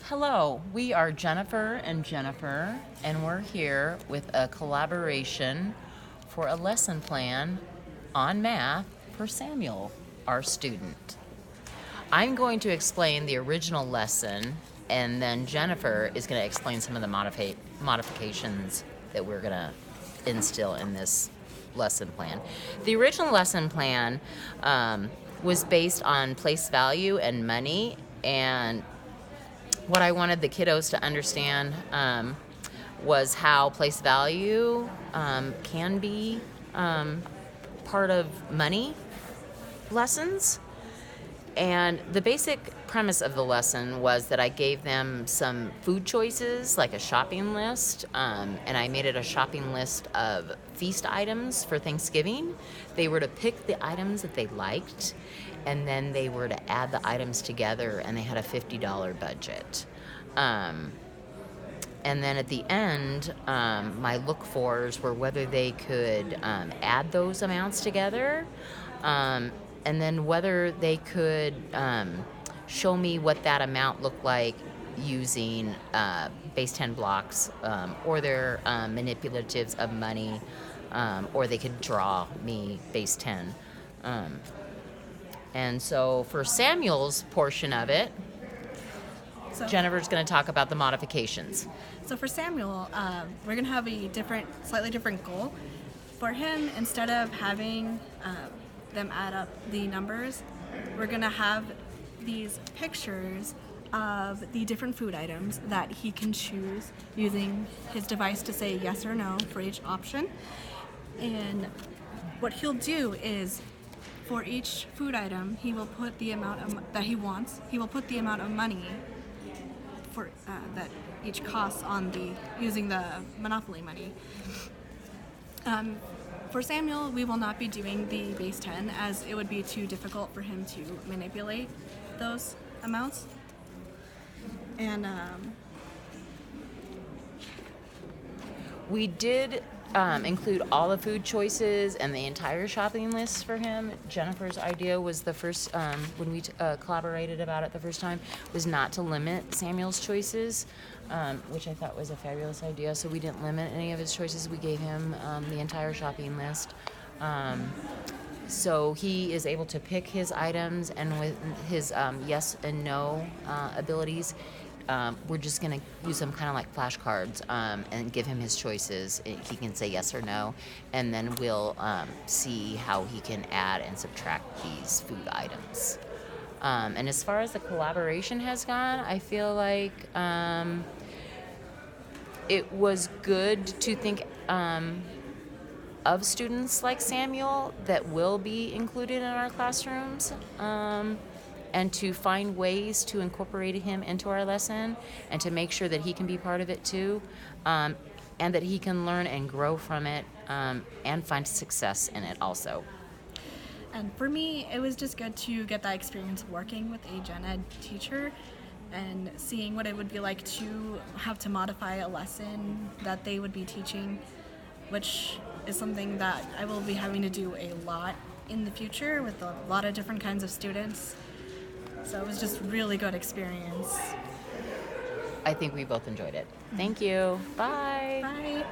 Hello, we are Jennifer and Jennifer, and we're here with a collaboration for a lesson plan on math for Samuel, our student. I'm going to explain the original lesson, and then Jennifer is going to explain some of the modifications that we're going to instill in this lesson plan. The original lesson plan was based on place value and money, and what I wanted the kiddos to understand was how place value can be part of money lessons. And the basic premise of the lesson was that I gave them some food choices, like a shopping list, and I made it a shopping list of feast items for Thanksgiving. They were to pick the items that they liked, and then they were to add the items together, and they had a $50 budget. And then at the end, my look-fors were whether they could add those amounts together, and then whether they could show me what that amount looked like using base 10 blocks, or their manipulatives of money, or they could draw me base 10. And so for Samuel's portion of it, Jennifer's going to talk about the modifications. So for Samuel, we're going to have a slightly different goal. For him, instead of having them add up the numbers, we're going to have these pictures of the different food items that he can choose using his device to say yes or no for each option. And what he'll do is, for each food item, he will put the amount that he wants. He will put the amount of money for that each costs using the Monopoly money. For Samuel, we will not be doing the base 10, as it would be too difficult for him to manipulate those amounts. And we did include all the food choices and the entire shopping list for him. Jennifer's idea was the first, when we collaborated about it the first time, was not to limit Samuel's choices, which I thought was a fabulous idea. So we didn't limit any of his choices. We gave him the entire shopping list. So he is able to pick his items, and with his yes and no abilities, we're just going to use them kind of like flashcards, and give him his choices. He can say yes or no, and then we'll see how he can add and subtract these food items. And as far as the collaboration has gone, I feel like it was good to think of students like Samuel that will be included in our classrooms, and to find ways to incorporate him into our lesson, and to make sure that he can be part of it too, and that he can learn and grow from it, and find success in it also. And for me, it was just good to get that experience working with a gen ed teacher and seeing what it would be like to have to modify a lesson that they would be teaching, which is something that I will be having to do a lot in the future with a lot of different kinds of students. So it was just really good experience. I think we both enjoyed it. Thank you. Bye. Bye.